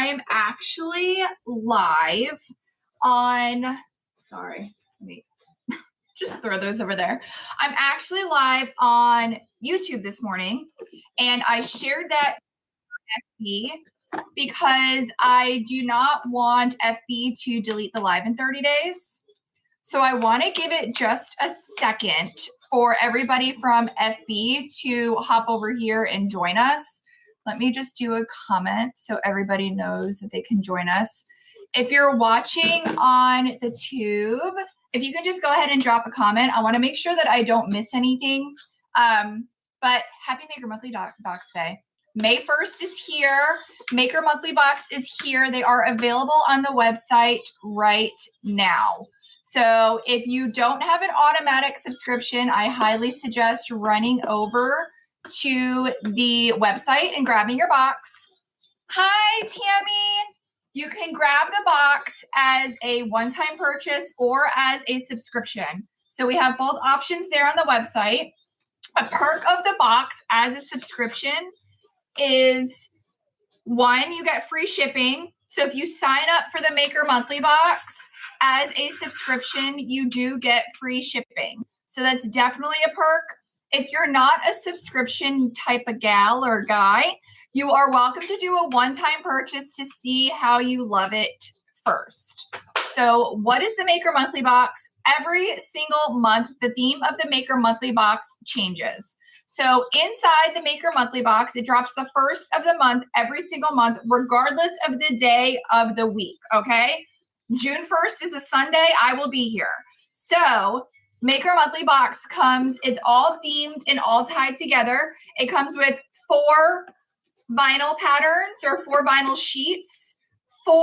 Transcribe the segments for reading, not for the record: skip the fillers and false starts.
I'm actually live on, sorry, let me just throw those over there. I'm actually live on YouTube this morning, and I shared that FB because I do not want FB to delete the live in 30 days. So I want to give it just a second for everybody from FB to hop over here and join us. Let me just do a comment so everybody knows that they can join us. If you're watching on the tube, if you can just go ahead and drop a comment. I want to make sure that I don't miss anything. But happy Maker Monthly Box Day. May 1st is here. Maker Monthly Box is here. They are available on the website right now. So if you don't have an automatic subscription, I highly suggest running over to the website and grabbing your box. Hi, Tammy. You can grab the box as a one-time purchase or as a subscription. So we have both options there on the website. A perk of the box as a subscription is, one, you get free shipping. So if you sign up for the Maker Monthly Box as a subscription, you do get free shipping. So that's definitely a perk. If you're not a subscription type of gal or guy, you are welcome to do a one-time purchase to see how you love it first. So what is the Maker Monthly Box? Every single month, the theme of the Maker Monthly Box changes. So inside the Maker Monthly Box, it drops the first of the month every single month, regardless of the day of the week, okay? June 1st is a Sunday. I will be here. So Maker Monthly Box comes, it's all themed and all tied together. It comes with 4 vinyl patterns or 4 vinyl sheets, 4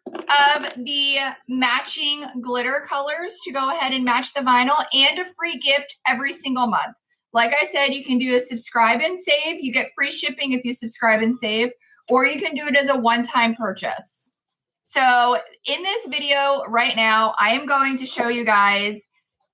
of the matching glitter colors to go ahead and match the vinyl, and a free gift every single month. Like I said, you can do a subscribe and save. You get free shipping if you subscribe and save, or you can do it as a one-time purchase. So in this video right now, I am going to show you guys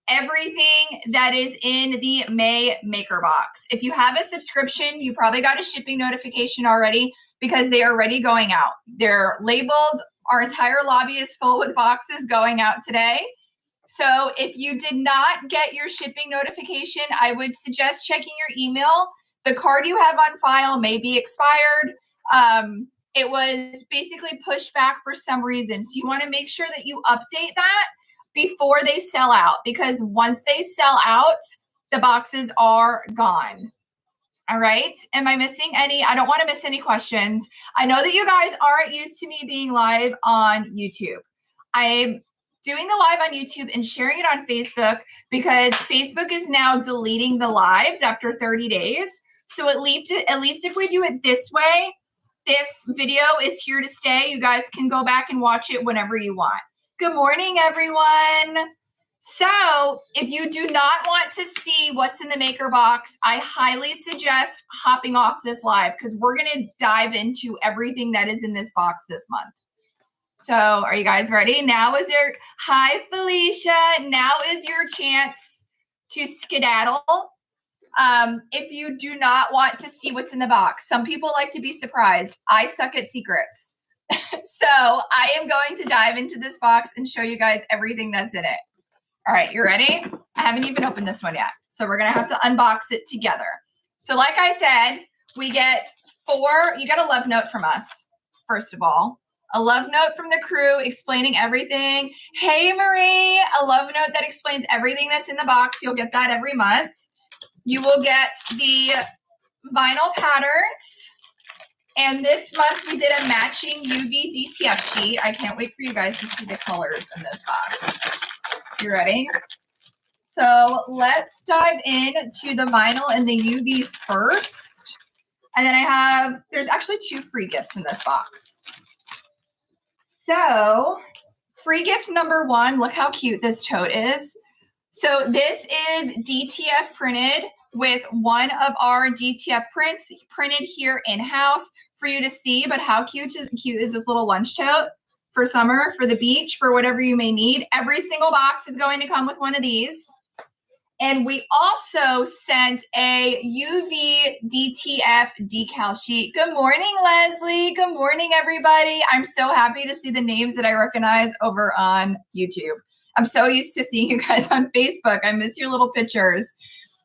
everything that is in the May Maker Box. If you have a subscription, you probably got a shipping notification already because they are already going out. They're labeled. Our entire lobby is full with boxes going out today. So if you did not get your shipping notification, I would suggest checking your email. The card you have on file may be expired. It was basically pushed back for some reason. So you want to make sure that you update that before they sell out, because once they sell out, the boxes are gone. All right. Am I missing any? I don't want to miss any questions. I know that you guys aren't used to me being live on YouTube. I'm doing the live on YouTube and sharing it on Facebook because Facebook is now deleting the lives after 30 days. So at least if we do it this way, this video is here to stay. You guys can go back and watch it whenever you want. Good morning, everyone. So if you do not want to see what's in the Maker Box, I highly suggest hopping off this live because we're going to dive into everything that is in this box this month. So are you guys ready? Hi, Felicia. Now is your chance to skedaddle. If you do not want to see what's in the box, some people like to be surprised. I suck at secrets. So I am going to dive into this box and show you guys everything that's in it. All right, you ready? I haven't even opened this one yet. So we're going to have to unbox it together. So like I said, we get 4, you get a love note from us, first of all. A love note from the crew explaining everything. Hey, Marie, a love note that explains everything that's in the box. You'll get that every month. You will get the vinyl patterns. And this month we did a matching UV DTF sheet. I can't wait for you guys to see the colors in this box. You ready? So let's dive into the vinyl and the UVs first. And then there's actually 2 free gifts in this box. So free gift number 1, look how cute this tote is. So this is DTF printed with one of our DTF prints printed here in-house for you to see. But how cute is this little lunch tote for summer, for the beach, for whatever you may need. Every single box is going to come with one of these. And we also sent a UV DTF decal sheet. Good morning, Leslie. Good morning, everybody. I'm so happy to see the names that I recognize over on YouTube. I'm so used to seeing you guys on Facebook. I miss your little pictures.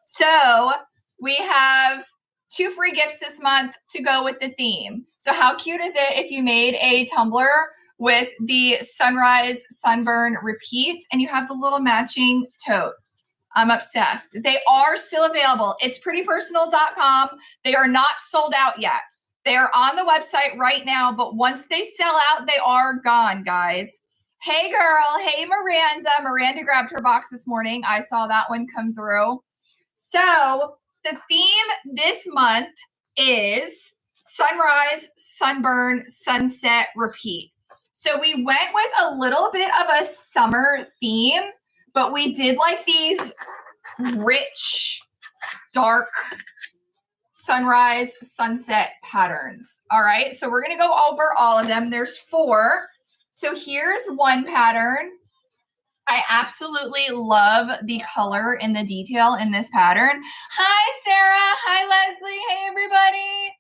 So we have 2 free gifts this month to go with the theme. So how cute is it if you made a tumbler with the sunrise, sunburn, repeat, and you have the little matching tote? I'm obsessed. They are still available. It's prettypersonal.com. They are not sold out yet. They are on the website right now, but once they sell out, they are gone, guys. Hey, girl. Hey, Miranda. Miranda grabbed her box this morning. I saw that one come through. So the theme this month is sunrise, sunburn, sunset, repeat. So we went with a little bit of a summer theme, but we did like these rich, dark sunrise, sunset patterns. All right, so we're going to go over all of them. There's 4. So here's one pattern. I absolutely love the color and the detail in this pattern. Hi, Sarah. Hi, Leslie. Hey, everybody.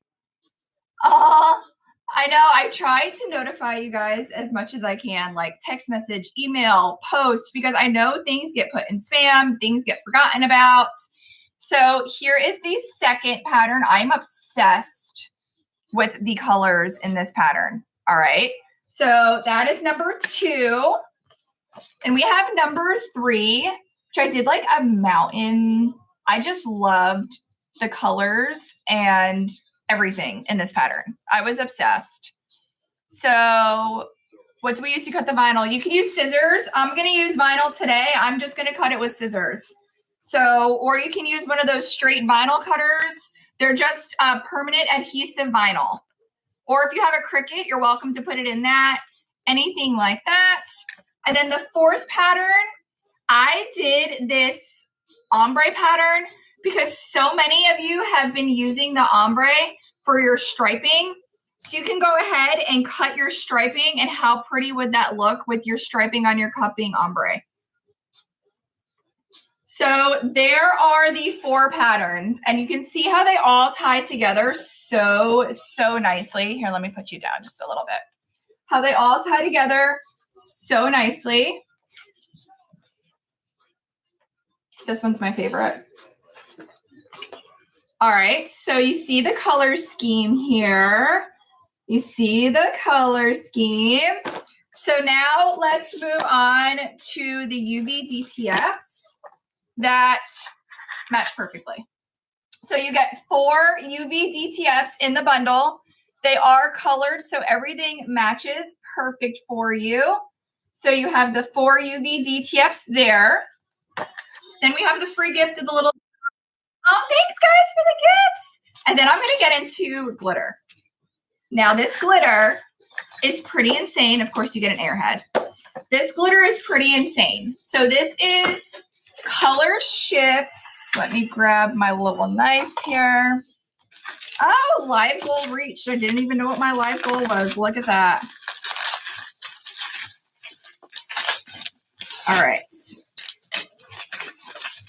Oh, I know. I try to notify you guys as much as I can, like text message, email, post, because I know things get put in spam, things get forgotten about. So here is the second pattern. I'm obsessed with the colors in this pattern. All right. So that is number 2. And we have number 3, which I did like a mountain. I just loved the colors and everything in this pattern. I was obsessed. So what do we use to cut the vinyl? You can use scissors. I'm going to use vinyl today. I'm just going to cut it with scissors. So, or you can use one of those straight vinyl cutters. They're just permanent adhesive vinyl. Or if you have a Cricut, you're welcome to put it in that. Anything like that. And then the 4th pattern, I did this ombre pattern because so many of you have been using the ombre for your striping. So you can go ahead and cut your striping, and how pretty would that look with your striping on your cupping ombre? So there are the 4 patterns, and you can see how they all tie together so nicely. Here, let me put you down just a little bit. How they all tie together so nicely. This one's my favorite. All right, so you see the color scheme here. You see the color scheme. So now let's move on to the UV DTFs that match perfectly. So you get 4 UV DTFs in the bundle. They are colored, so everything matches perfect for you. So you have the 4 UV DTFs there. Then we have the free gift of the little, oh, thanks guys for the gifts. And then I'm going to get into glitter. Now this glitter is pretty insane. Of course, you get an airhead. This glitter is pretty insane. So this is Color Shifts. Let me grab my little knife here. Oh, live goal reached. I didn't even know what my live goal was. Look at that. All right.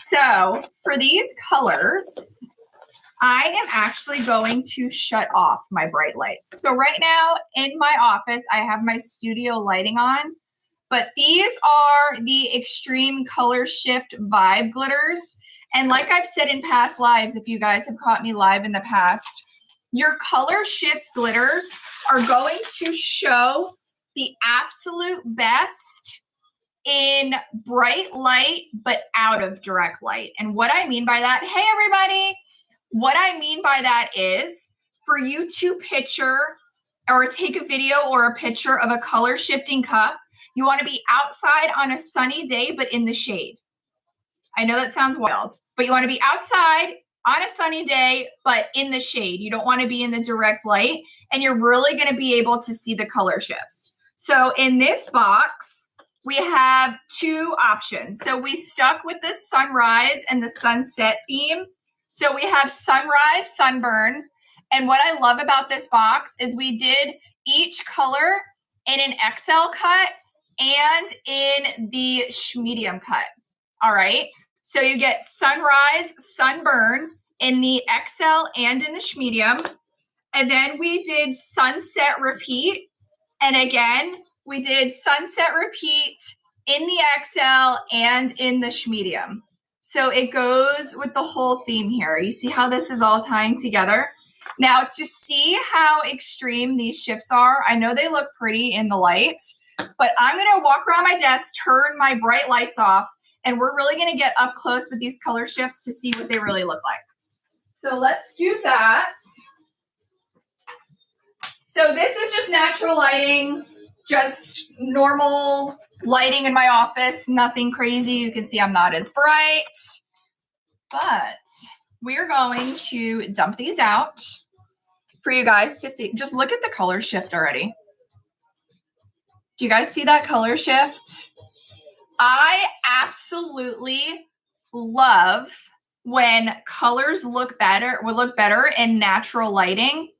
So for these colors, I am actually going to shut off my bright lights. So right now in my office, I have my studio lighting on, but these are the Extreme Color Shift Vibe glitters. And like I've said in past lives, if you guys have caught me live in the past, your Color Shifts glitters are going to show the absolute best in bright light, but out of direct light. And what I mean by that, hey everybody, what I mean by that is for you to picture or take a video or a picture of a color shifting cup, you want to be outside on a sunny day, but in the shade. I know that sounds wild, but you want to be outside on a sunny day, but in the shade. You don't want to be in the direct light, and you're really going to be able to see the color shifts. So in this box, we have 2 options. So we stuck with the sunrise and the sunset theme. So we have sunrise, sunburn. And what I love about this box is we did each color in an XL cut and in the medium cut. All right. So you get sunrise, sunburn in the XL and in the medium. And then we did sunset repeat. And again, we did sunset repeat in the XL and in the medium. So it goes with the whole theme here. You see how this is all tying together? Now, to see how extreme these shifts are, I know they look pretty in the light, but I'm going to walk around my desk, turn my bright lights off, and we're really going to get up close with these color shifts to see what they really look like. So let's do that. So this is just natural lighting, just normal lighting in my office, nothing crazy. You can see I'm not as bright, but we're going to dump these out for you guys to see. Just look at the color shift already. Do you guys see that color shift? I absolutely love when colors look better in natural lighting,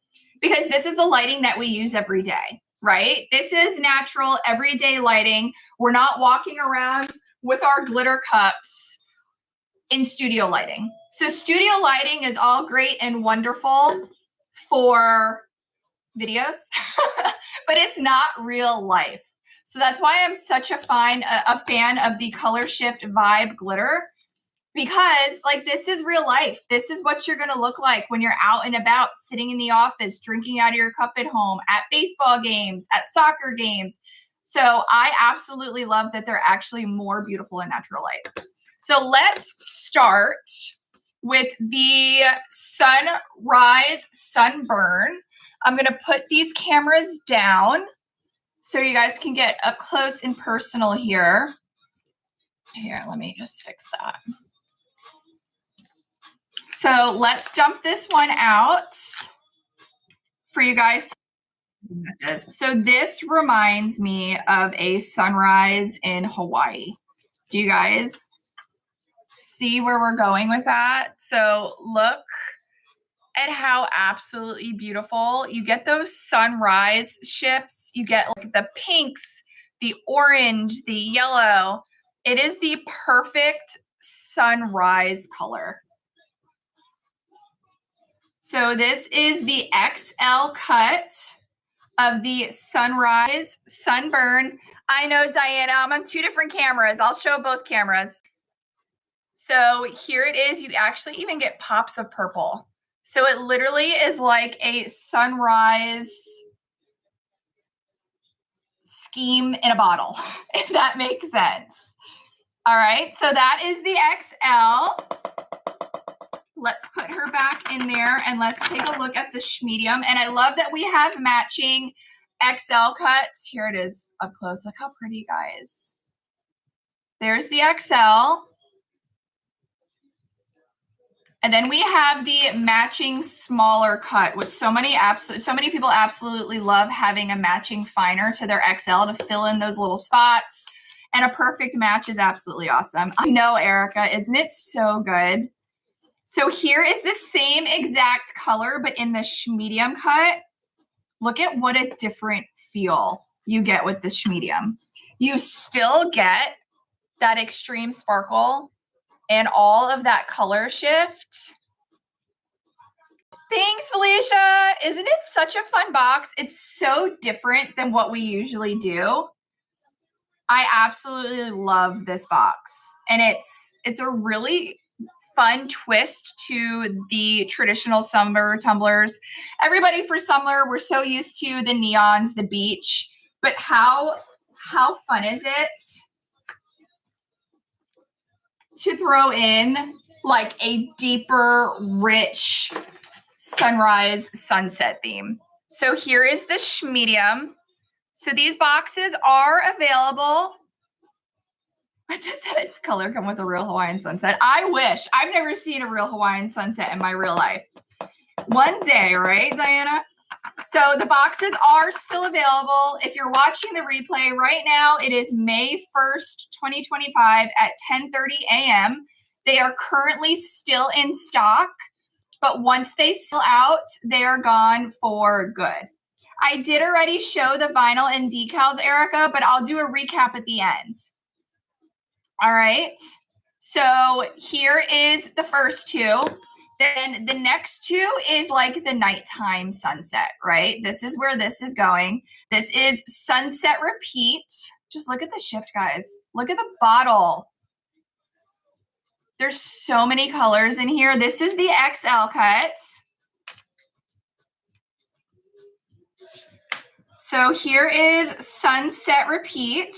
because this is the lighting that we use every day, right? This is natural everyday lighting. We're not walking around with our glitter cups in studio lighting. So studio lighting is all great and wonderful for videos, but it's not real life. So that's why I'm such a fan of the Color Shift Vibe glitter, because like this is real life. This is what you're going to look like when you're out and about, sitting in the office, drinking out of your cup at home, at baseball games, at soccer games. So I absolutely love that they're actually more beautiful in natural light. So let's start with the sunrise, sunburn. I'm going to put these cameras down so you guys can get up close and personal here. Here, let me just fix that. So let's dump this one out for you guys. So this reminds me of a sunrise in Hawaii. Do you guys see where we're going with that? So look at how absolutely beautiful. You get those sunrise shifts. You get like the pinks, the orange, the yellow. It is the perfect sunrise color. So this is the XL cut of the sunrise, sunburn. I know, Diana, I'm on two different cameras. I'll show both cameras. So here it is. You actually even get pops of purple. So it literally is like a sunrise scheme in a bottle, if that makes sense. All right, so that is the XL. Let's put her back in there and let's take a look at the medium. And I love that we have matching XL cuts. Here it is up close. Look how pretty, guys. There's the XL. And then we have the matching smaller cut, which so many people absolutely love having a matching finer to their XL to fill in those little spots. And a perfect match is absolutely awesome. I know, Erica, isn't it so good? So here is the same exact color, but in the medium cut. Look at what a different feel you get with the medium. You still get that extreme sparkle and all of that color shift. Thanks, Felicia. Isn't it such a fun box? It's so different than what we usually do. I absolutely love this box. And it's a really fun twist to the traditional summer tumblers. Everybody for summer, we're so used to the neons, the beach, but how fun is it to throw in like a deeper, rich sunrise sunset theme? So here is the medium. So these boxes are available. Does that color come with a real Hawaiian sunset? I wish. I've never seen a real Hawaiian sunset in my real life. One day, right, Diana? So the boxes are still available. If you're watching the replay right now, it is May 1st, 2025 at 10:30 a.m. They are currently still in stock, but once they sell out, they are gone for good. I did already show the vinyl and decals, Erica, but I'll do a recap at the end. All right. So here is the first two. Then the next two is like the nighttime sunset, right? This is where this is going. This is sunset repeat. Just look at the shift, guys. Look at the bottle. There's so many colors in here. This is the XL cut. So here is sunset repeat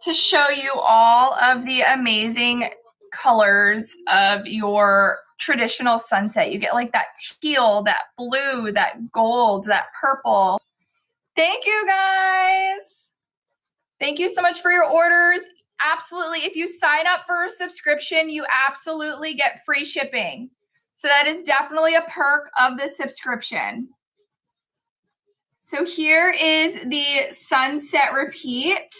to show you all of the amazing colors of your traditional sunset. You get like that teal, that blue, that gold, that purple. Thank you guys. Thank you so much for your orders. Absolutely. If you sign up for a subscription, you absolutely get free shipping. So that is definitely a perk of the subscription. So here is the sunset repeat.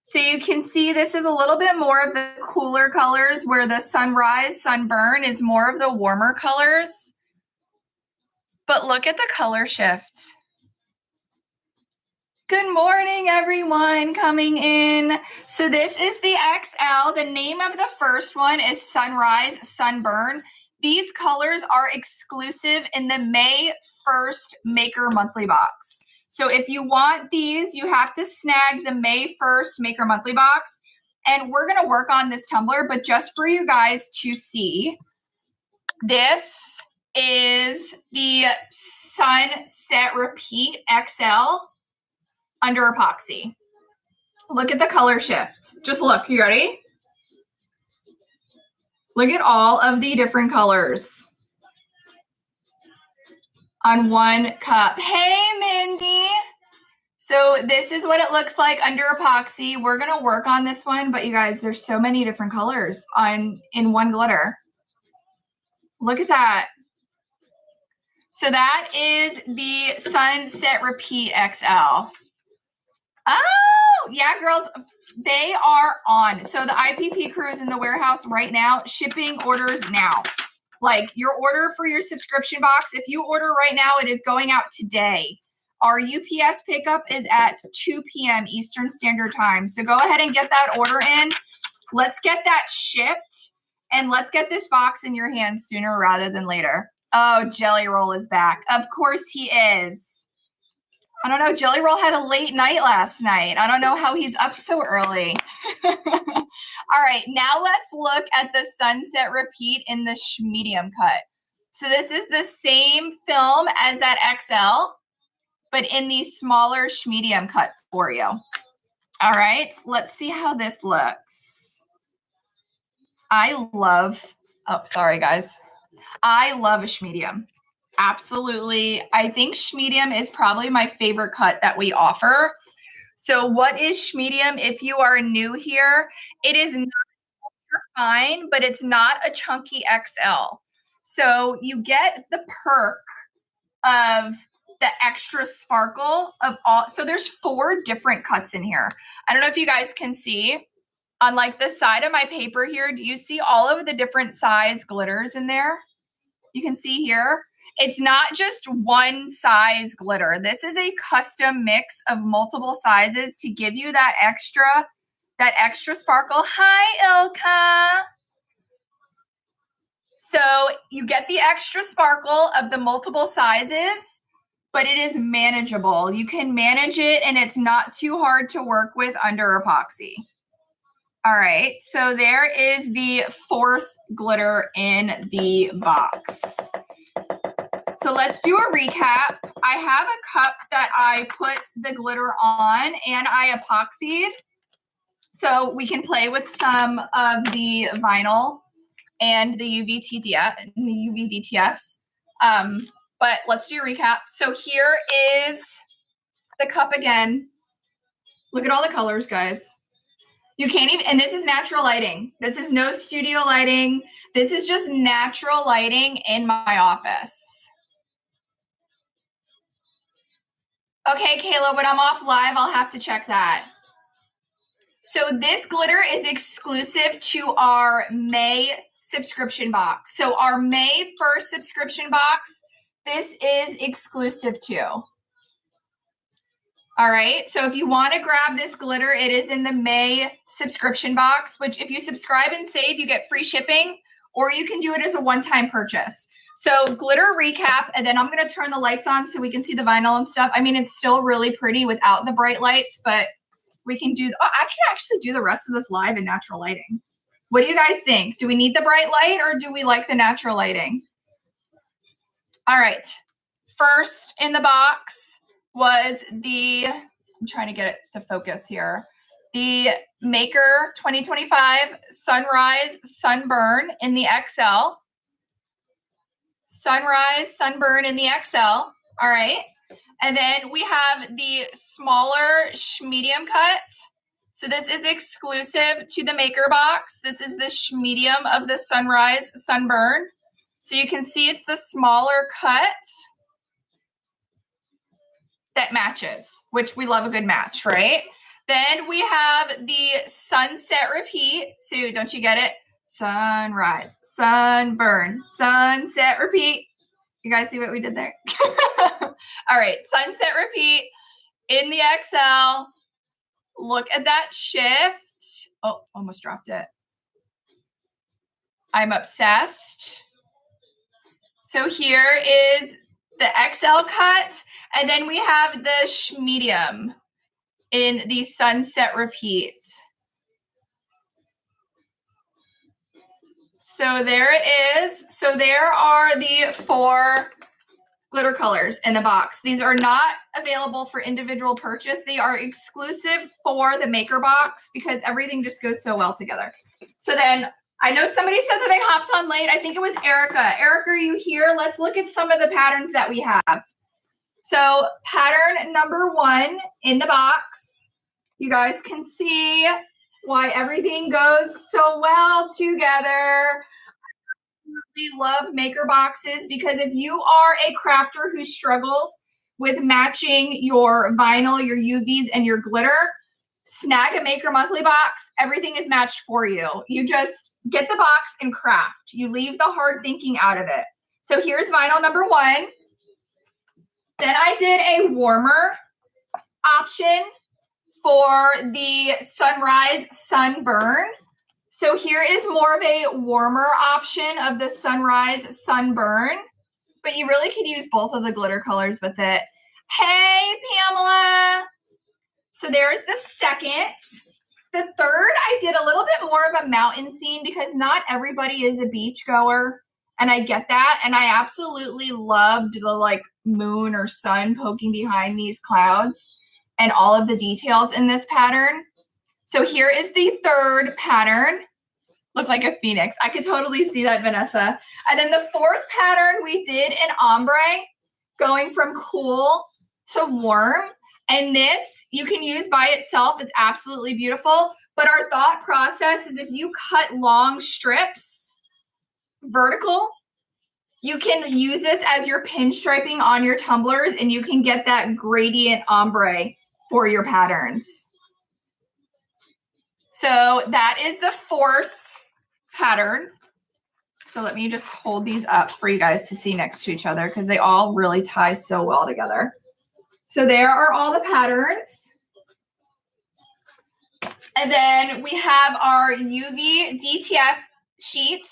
So you can see this is a little bit more of the cooler colors, where the sunrise, sunburn is more of the warmer colors. But look at the color shift. Good morning, everyone coming in. So this is the XL. The name of the first one is Sunrise Sunburn. These colors are exclusive in the May 1st Maker Monthly Box. So if you want these, you have to snag the May 1st Maker Monthly Box. And we're going to work on this tumbler, but just for you guys to see, this is the Sunset Repeat XL under epoxy. Look at the color shift. Just look. You ready? Look at all of the different colors on one cup. Hey, Mindy. So this is what it looks like under epoxy. We're going to work on this one, but you guys, there's so many different colors in one glitter. Look at that. So that is the Sunset Repeat XL. Oh, yeah, girls, they are on. So the IPP crew is in the warehouse right now, shipping orders now. Like your order for your subscription box, if you order right now, it is going out today. Our UPS pickup is at 2 p.m. Eastern Standard Time. So go ahead and get that order in. Let's get that shipped, and let's get this box in your hands sooner rather than later. Oh, Jelly Roll is back. Of course he is. I don't know. Jelly Roll had a late night last night. I don't know how he's up so early. All right, now let's look at the Sunset Repeat in the medium cut. So this is the same film as that XL, but in the smaller medium cut for you. All right, let's see how this looks. I love a medium. Absolutely. I think schmedium is probably my favorite cut that we offer. So what is schmedium? If you are new here, it is not fine, but it's not a chunky XL. So you get the perk of the extra sparkle of all. So there's 4 different cuts in here. I don't know if you guys can see on like the side of my paper here. Do you see all of the different size glitters in there? You can see here. It's not just one size glitter. This is a custom mix of multiple sizes to give you that extra sparkle. Hi, Ilka. So you get the extra sparkle of the multiple sizes, but it is manageable. You can manage it, and it's not too hard to work with under epoxy. All right, so there is the 4th glitter in the box. So let's do a recap. I have a cup that I put the glitter on and I epoxied. So we can play with some of the vinyl and the UV DTFs. But let's do a recap. So here is the cup again. Look at all the colors, guys. You can't even, and this is natural lighting. This is no studio lighting. This is just natural lighting in my office. Okay, Kayla, when I'm off live, I'll have to check that. So this glitter is exclusive to our May subscription box. So our May 1st subscription box, this is exclusive to. All right. So if you want to grab this glitter, it is in the May subscription box, which if you subscribe and save, you get free shipping, or you can do it as a one-time purchase. So glitter recap, and then I'm going to turn the lights on so we can see the vinyl and stuff. I mean, it's still really pretty without the bright lights, but we can do, I can actually do the rest of this live in natural lighting. What do you guys think? Do we need the bright light or do we like the natural lighting? All right. First in the box was the, I'm trying to get it to focus here, the Maker 2025 Sunrise Sunburn in the XL. Sunrise Sunburn in the XL. All right. And then we have the smaller medium cut. So this is exclusive to the Maker box. This is the medium of the Sunrise Sunburn. So you can see it's the smaller cut that matches, which we love a good match, right? Then we have the Sunset Repeat. So don't you get it? Sunrise, Sunburn, Sunset Repeat. You guys see what we did there? All right, Sunset Repeat in the XL. Look at that shift. Oh, almost dropped it. I'm obsessed. So here is the XL cut, and then we have the medium in the Sunset Repeat. So there it is. So there are the 4 glitter colors in the box. These are not available for individual purchase. They are exclusive for the Maker box because everything just goes so well together. So then I know somebody said that they hopped on late. I think it was Erica. Erica, are you here? Let's look at some of the patterns that we have. So pattern number 1 in the box. You guys can see why everything goes so well together. I love Maker boxes because if you are a crafter who struggles with matching your vinyl, your UVs, and your glitter, snag a Maker monthly box. Everything is matched for you. You just get the box and craft. You leave the hard thinking out of it. So here's vinyl number 1. Then I did a warmer option for the Sunrise Sunburn. So here is more of a warmer option of the Sunrise Sunburn, but you really could use both of the glitter colors with it. Hey, Pamela. So there's the second. The third, I did a little bit more of a mountain scene because not everybody is a beach goer, and I get that. And I absolutely loved the like moon or sun poking behind these clouds and all of the details in this pattern. So here is the third pattern. Look like a phoenix. I could totally see that, Vanessa. And then the fourth pattern we did in ombre, going from cool to warm. And this you can use by itself. It's absolutely beautiful. But our thought process is if you cut long strips vertical, you can use this as your pinstriping on your tumblers and you can get that gradient ombre for your patterns. So that is the fourth pattern. So let me just hold these up for you guys to see next to each other because they all really tie so well together. So there are all the patterns. And then we have our UV DTF sheet.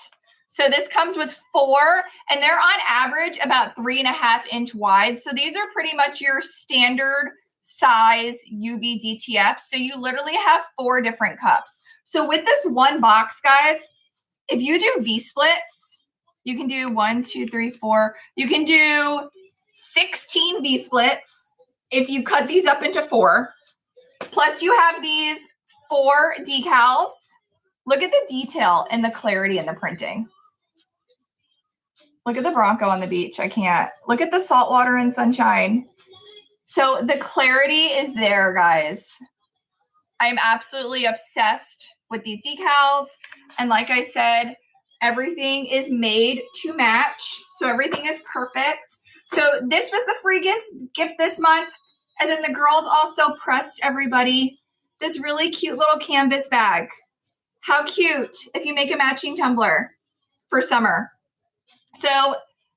So this comes with 4, and they're on average about 3.5 inch wide. So these are pretty much your standard size UV DTF. So you literally have 4 different cups. So with this one box, guys, if you do V-splits, you can do 1, 2, 3, 4. You can do 16 V-splits if you cut these up into 4. Plus you have these 4 decals. Look at the detail and the clarity in the printing. Look at the Bronco on the beach. I can't. Look at the saltwater and sunshine. So the clarity is there, guys. I'm absolutely obsessed with these decals. And like I said, everything is made to match. So everything is perfect. So this was the free gift this month. And then the girls also pressed everybody this really cute little canvas bag. How cute if you make a matching tumbler for summer. So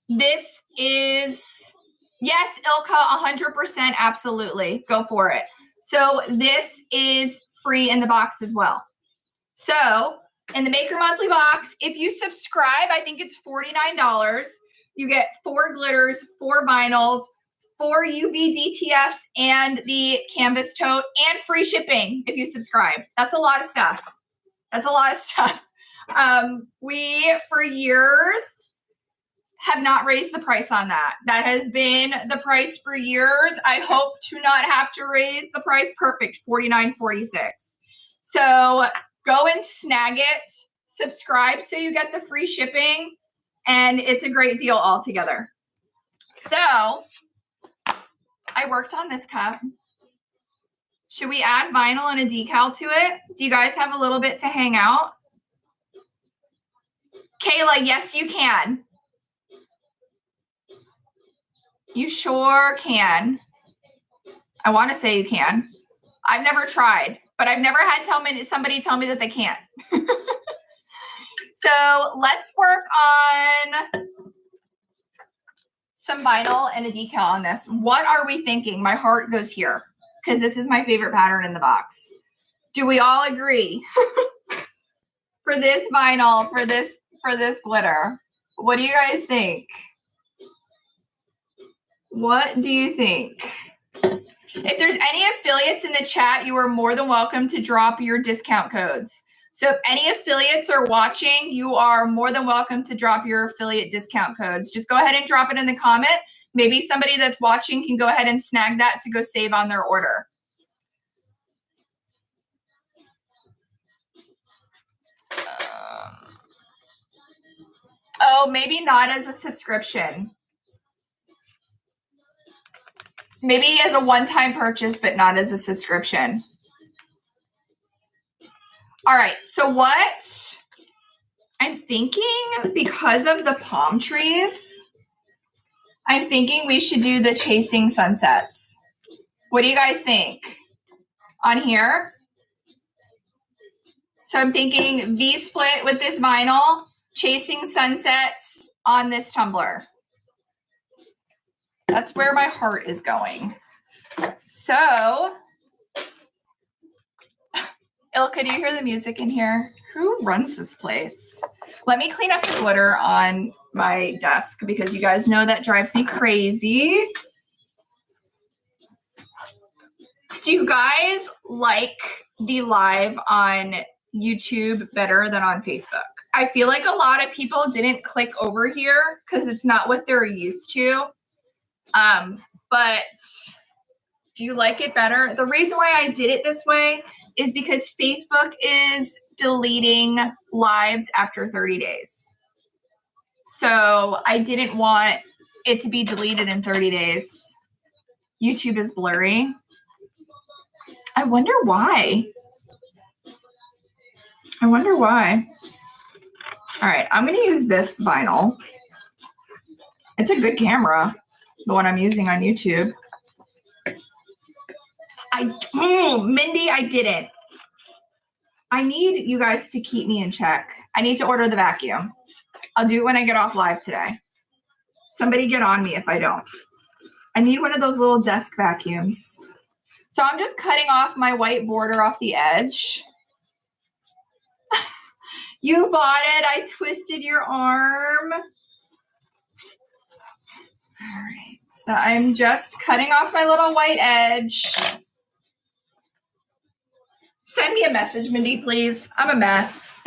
this is Yes, Ilka, 100%, absolutely. Go for it. So this is free in the box as well. So in the Maker Monthly box, if you subscribe, I think it's $49. You get 4 glitters, 4 vinyls, 4 UV DTFs, and the canvas tote, and free shipping if you subscribe. That's a lot of stuff. That's a lot of stuff. We, for years, have not raised the price on that. That has been the price for years. I hope to not have to raise the price. Perfect, $49.46. So go and snag it, subscribe so you get the free shipping, and it's a great deal altogether. So I worked on this cup. Should we add vinyl and a decal to it? Do you guys have a little bit to hang out? Kayla, yes, you can. You sure can. I want to say you can. I've never tried, but I've never had somebody tell me that they can't. So let's work on some vinyl and a decal on this. What are we thinking? My heart goes here because this is my favorite pattern in the box. Do we all agree? For this vinyl, for this glitter, what do you guys think? What do you think? If there's any affiliates in the chat, you are more than welcome to drop your discount codes. So if any affiliates are watching, you are more than welcome to drop your affiliate discount codes. Just go ahead and drop it in the comment. Maybe somebody that's watching can go ahead and snag that to go save on their order. Oh, maybe not as a subscription. Maybe as a one-time purchase, but not as a subscription. All right, so what I'm thinking, because of the palm trees, I'm thinking we should do the Chasing Sunsets. What do you guys think on here? So I'm thinking V-split with this vinyl, Chasing Sunsets on this tumbler. That's where my heart is going. So, Ilka, do you hear the music in here? Who runs this place? Let me clean up the glitter on my desk because you guys know that drives me crazy. Do you guys like the live on YouTube better than on Facebook? I feel like a lot of people didn't click over here because it's not what they're used to. But do you like it better? The reason why I did it this way is because Facebook is deleting lives after 30 days. So I didn't want it to be deleted in 30 days. YouTube is blurry. I wonder why. I wonder why. All right, I'm going to use this vinyl. It's a good camera, the one I'm using on YouTube. Mindy, I didn't. I need you guys to keep me in check. I need to order the vacuum. I'll do it when I get off live today. Somebody get on me if I don't. I need one of those little desk vacuums. So I'm just cutting off my white border off the edge. You bought it. I twisted your arm. All right. So I'm just cutting off my little white edge. Send me a message, Mindy, please. I'm a mess.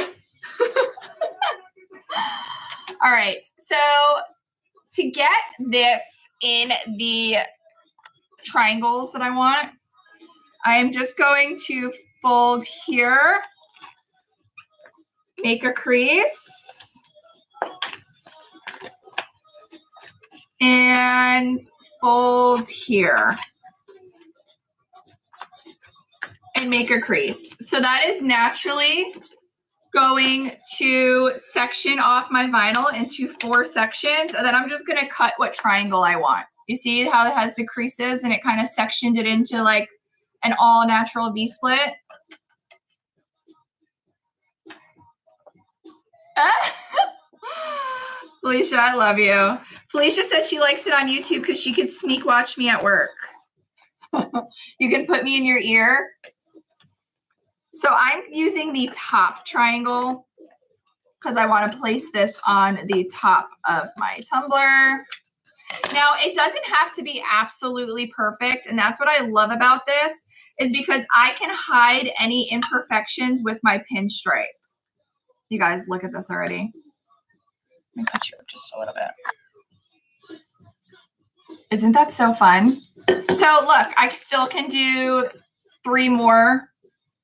All right. So to get this in the triangles that I want, I am just going to fold here, make a crease, and fold here and make a crease. So that is naturally going to section off my vinyl into 4 sections, and then I'm just going to cut what triangle I want. You see how it has the creases and it kind of sectioned it into like an all natural V-split? Felicia, I love you. Felicia says she likes it on YouTube because she could sneak watch me at work. You can put me in your ear. So I'm using the top triangle because I want to place this on the top of my tumbler. Now, it doesn't have to be absolutely perfect, and that's what I love about this, is because I can hide any imperfections with my pinstripe. You guys, look at this already. Let me put you up just a little bit. Isn't that so fun? So look, I still can do 3 more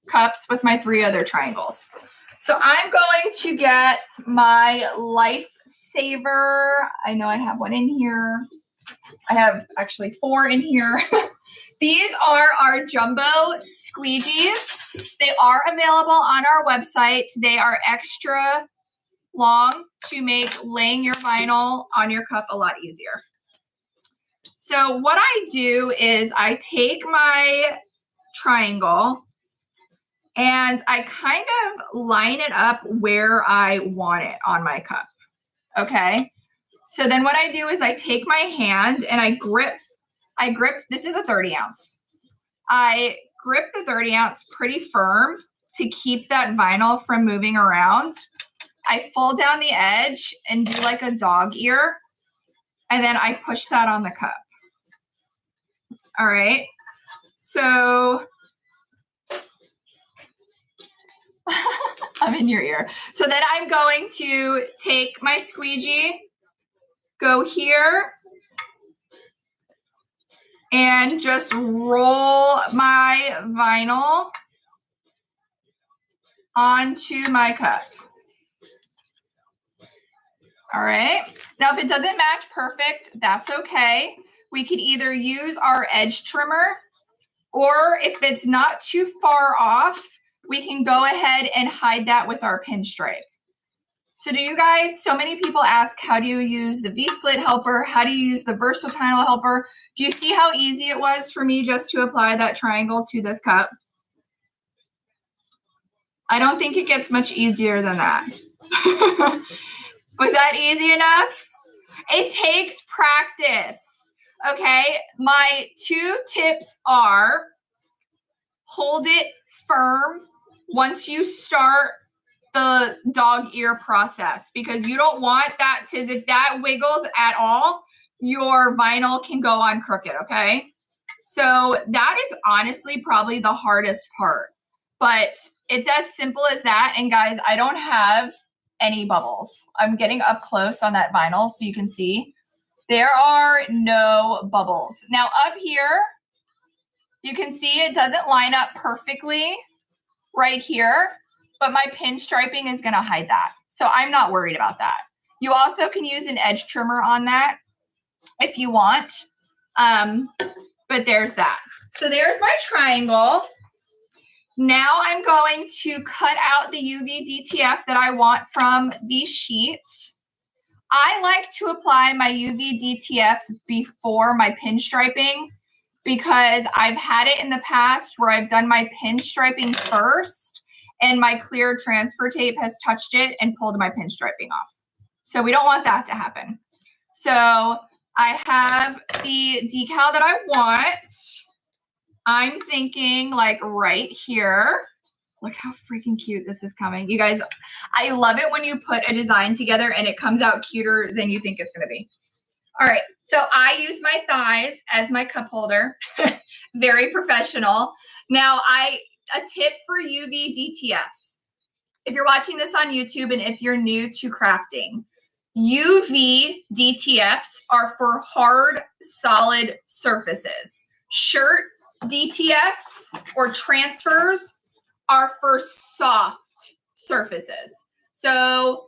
cups with my 3 other triangles. So I'm going to get my Lifesaver. I know I have one in here. I have actually 4 in here. These are our jumbo squeegees. They are available on our website. They are extra long to make laying your vinyl on your cup a lot easier. So what I do is I take my triangle and I kind of line it up where I want it on my cup. Okay. So then what I do is I take my hand and I grip, this is a 30 ounce. I grip the 30 ounce pretty firm to keep that vinyl from moving around. I fold down the edge and do like a dog ear. And then I push that on the cup. All right. So I'm in your ear. So then I'm going to take my squeegee, go here, and just roll my vinyl onto my cup. All right. Now, if it doesn't match perfect, that's okay. We could either use our edge trimmer, or if it's not too far off, we can go ahead and hide that with our pinstripe. So do you guys, so many people ask, how do you use the V-split helper? How do you use the versatile helper? Do you see how easy it was for me just to apply that triangle to this cup? I don't think it gets much easier than that. Was that easy enough? It takes practice. Okay, my 2 tips are hold it firm once you start the dog ear process, because you don't want that to, if that wiggles at all, your vinyl can go on crooked, okay? So that is honestly probably the hardest part, but it's as simple as that. And guys, I don't have any bubbles. I'm getting up close on that vinyl so you can see. There are no bubbles. Now up here, you can see it doesn't line up perfectly right here, but my pinstriping is gonna hide that. So I'm not worried about that. You also can use an edge trimmer on that if you want, but there's that. So there's my triangle. Now I'm going to cut out the UV DTF that I want from the sheet. I like to apply my UV DTF before my pinstriping because I've had it in the past where I've done my pinstriping first and my clear transfer tape has touched it and pulled my pinstriping off. So we don't want that to happen. So I have the decal that I want. I'm thinking like right here. Look how freaking cute this is coming. You guys, I love it when you put a design together and it comes out cuter than you think it's going to be. All right, so I use my thighs as my cup holder. Very professional. Now, a tip for UV DTFs. If you're watching this on YouTube and if you're new to crafting, UV DTFs are for hard, solid surfaces. Shirt DTFs or transfers are for soft surfaces. So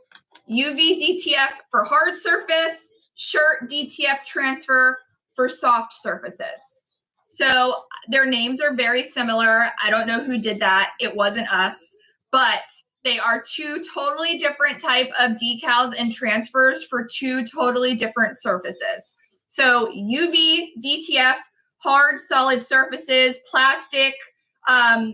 UV DTF for hard surface, shirt DTF transfer for soft surfaces. So their names are very similar. I don't know who did that. It wasn't us, but they are 2 totally different type of decals and transfers for 2 totally different surfaces. So UV DTF, hard solid surfaces, plastic,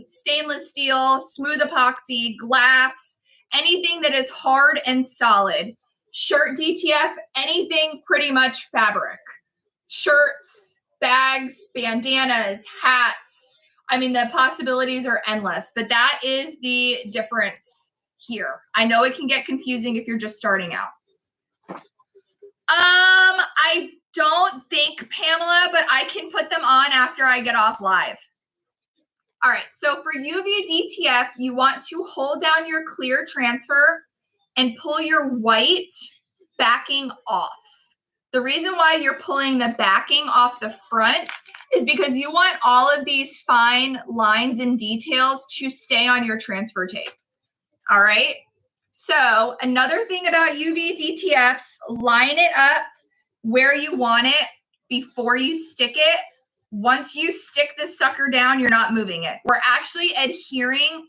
stainless steel, smooth epoxy, glass, anything that is hard and solid. shirt DTF, anything pretty much fabric. Shirts, bags, bandanas, hats. I mean, the possibilities are endless, but that is the difference here. I know it can get confusing if you're just starting out. I don't think, Pamela, but I can put them on after I get off live. All right, so for UV DTF, you want to hold down your clear transfer and pull your white backing off. The reason why you're pulling the backing off the front is because you want all of these fine lines and details to stay on your transfer tape. All right. So another thing about UV DTFs, line it up where you want it before you stick it. Once you stick this sucker down, you're not moving it. We're actually adhering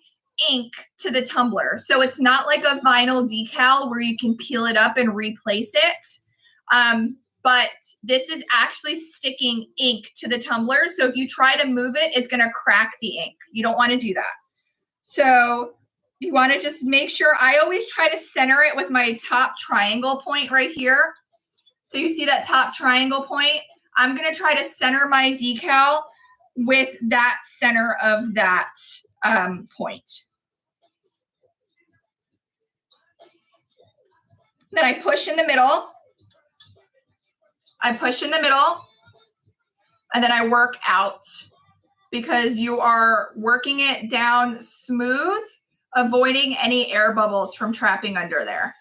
ink to the tumbler. So it's not like a vinyl decal where you can peel it up and replace it. But this is actually sticking ink to the tumbler. So if you try to move it, it's going to crack the ink. You don't want to do that. So you want to just make sure, I always try to center it with my top triangle point right here. So you see that top triangle point? I'm going to try to center my decal with that center of that point. Then I push in the middle. I push in the middle, and then I work out because you are working it down smooth, avoiding any air bubbles from trapping under there.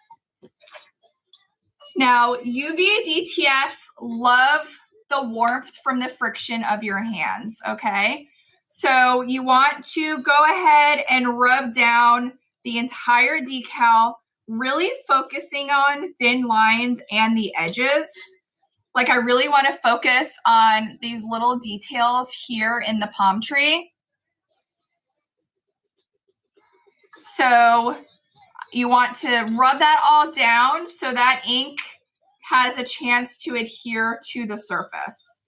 Now, UV DTFs love the warmth from the friction of your hands, okay? So you want to go ahead and rub down the entire decal, really focusing on thin lines and the edges. Like I really want to focus on these little details here in the palm tree. So you want to rub that all down so that ink has a chance to adhere to the surface.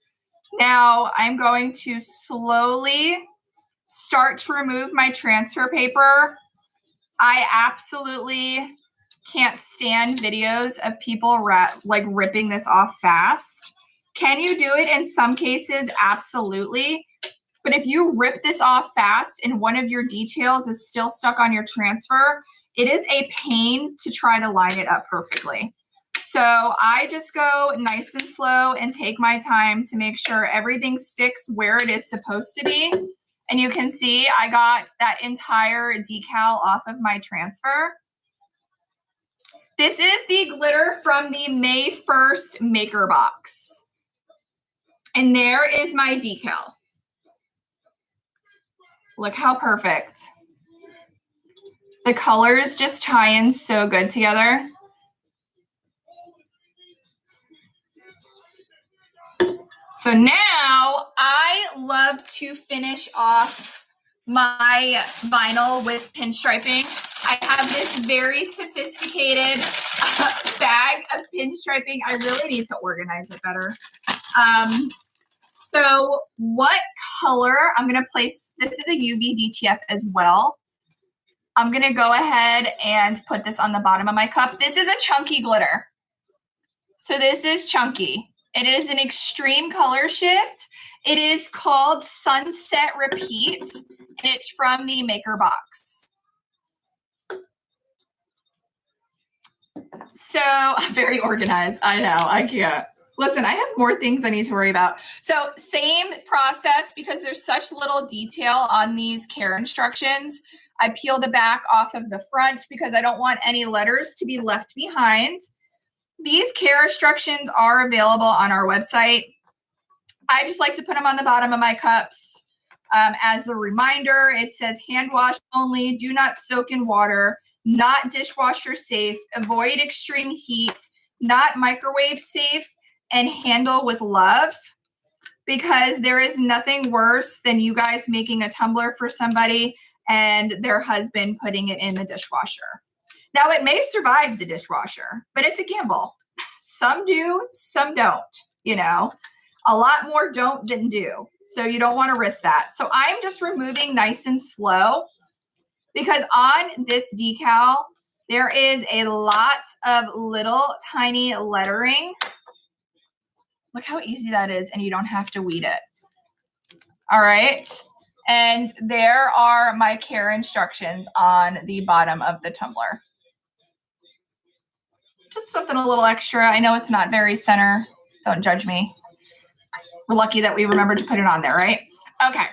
Now I'm going to slowly start to remove my transfer paper. I absolutely can't stand videos of people like ripping this off fast. Can you do it in some cases? Absolutely. But if you rip this off fast and one of your details is still stuck on your transfer, it is a pain to try to line it up perfectly. So I just go nice and slow and take my time to make sure everything sticks where it is supposed to be. And you can see I got that entire decal off of my transfer. This is the glitter from the May 1st maker box. And there is my decal. Look how perfect. The colors just tie in so good together. So now I love to finish off my vinyl with pinstriping. I have this very sophisticated bag of pinstriping. I really need to organize it better. So what color, I'm going to place, this is a UV DTF as well. I'm going to go ahead and put this on the bottom of my cup. This is a chunky glitter. So this is chunky. It is an extreme color shift. It is called Sunset Repeat, and it's from the maker box. So very organized. I know, I can't. Listen, I have more things I need to worry about. So same process, because there's such little detail on these care instructions. I peel the back off of the front because I don't want any letters to be left behind. These care instructions are available on our website. I just like to put them on the bottom of my cups as a reminder. It says hand wash only, do not soak in water, not dishwasher safe, avoid extreme heat, not microwave safe, and handle with love. Because there is nothing worse than you guys making a tumbler for somebody and their husband putting it in the dishwasher. Now, it may survive the dishwasher, but it's a gamble. Some do, some don't, you know. A lot more don't than do. So you don't want to risk that. So I'm just removing nice and slow because on this decal, There is a lot of little tiny lettering. Look how easy that is, and you don't have to weed it. All right. And there are my care instructions on the bottom of the tumbler. Just something a little extra. I know it's not very center. Don't judge me. We're lucky that we remembered to put it on there, right? Okay.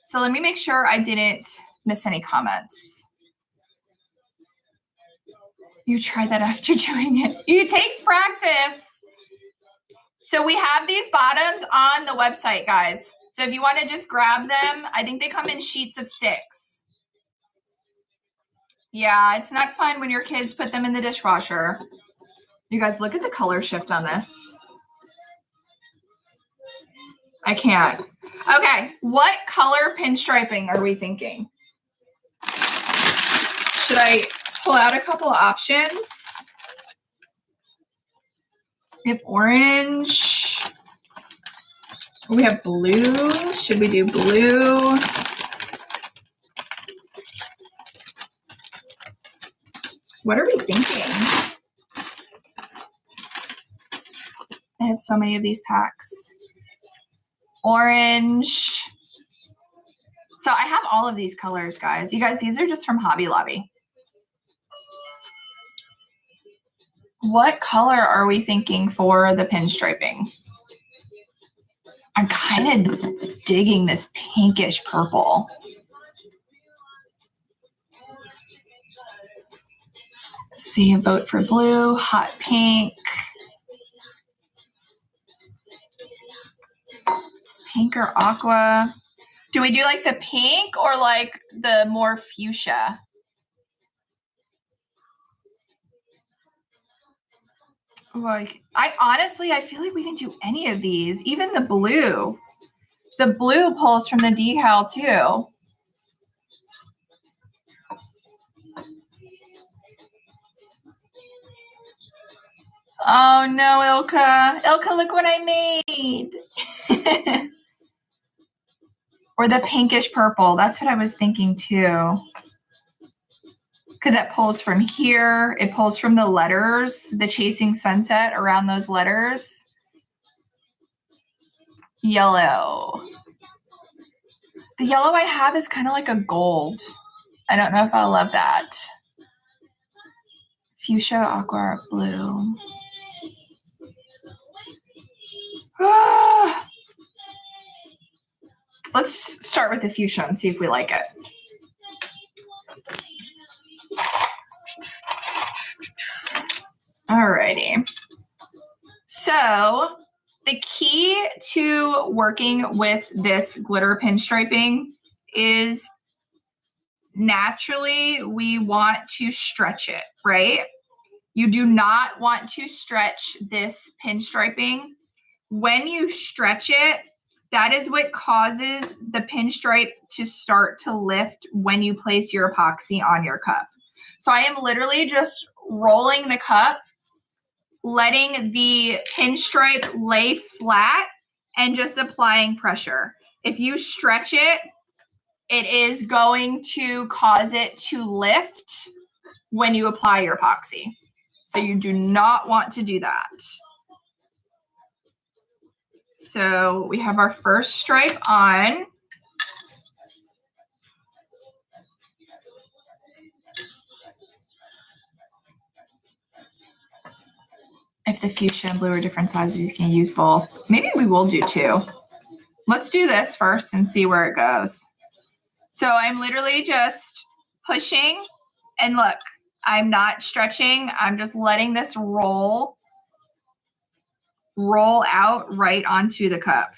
So let me make sure I didn't miss any comments. You try that after doing it. It takes practice. So we have these bottoms on the website, guys. So if you want to just grab them, I think they come in sheets of 6. Yeah, it's not fun when your kids put them in the dishwasher. You guys, look at the color shift on this. I can't. Okay, what color pinstriping are we thinking? Should I pull out a couple of options? We have orange. We have blue. Should we do blue? What are we thinking? I have so many of these packs. Orange. So I have all of these colors, guys. You guys, these are just from Hobby Lobby. What color are we thinking for the pinstriping? I'm kind of digging this pinkish purple. Let's see, a vote for blue, hot pink. Pink or aqua? Do we do like the pink or like the more fuchsia? Like, I feel like we can do any of these, even the blue. The blue pulls from the decal too. Oh no, Ilka. Ilka, look what I made. Or the pinkish purple. That's what I was thinking too. Because it pulls from here. It pulls from the letters, the Chasing Sunset around those letters. Yellow. The yellow I have is kind of like a gold. I don't know if I'll love that. Fuchsia, aqua, blue. Let's start with the fuchsia and see if we like it. Alrighty. So the key to working with this glitter pinstriping is naturally we want to stretch it, right? You do not want to stretch this pinstriping. When you stretch it, that is what causes the pinstripe to start to lift when you place your epoxy on your cup. So I am literally just rolling the cup, letting the pinstripe lay flat, and just applying pressure. If you stretch it, it is going to cause it to lift when you apply your epoxy. So you do not want to do that. So we have our first stripe on. If the fuchsia and blue are different sizes, you can use both. Maybe we will do 2. Let's do this first and see where it goes. So I'm literally just pushing, and look, I'm not stretching. I'm just letting this roll out right onto the cup.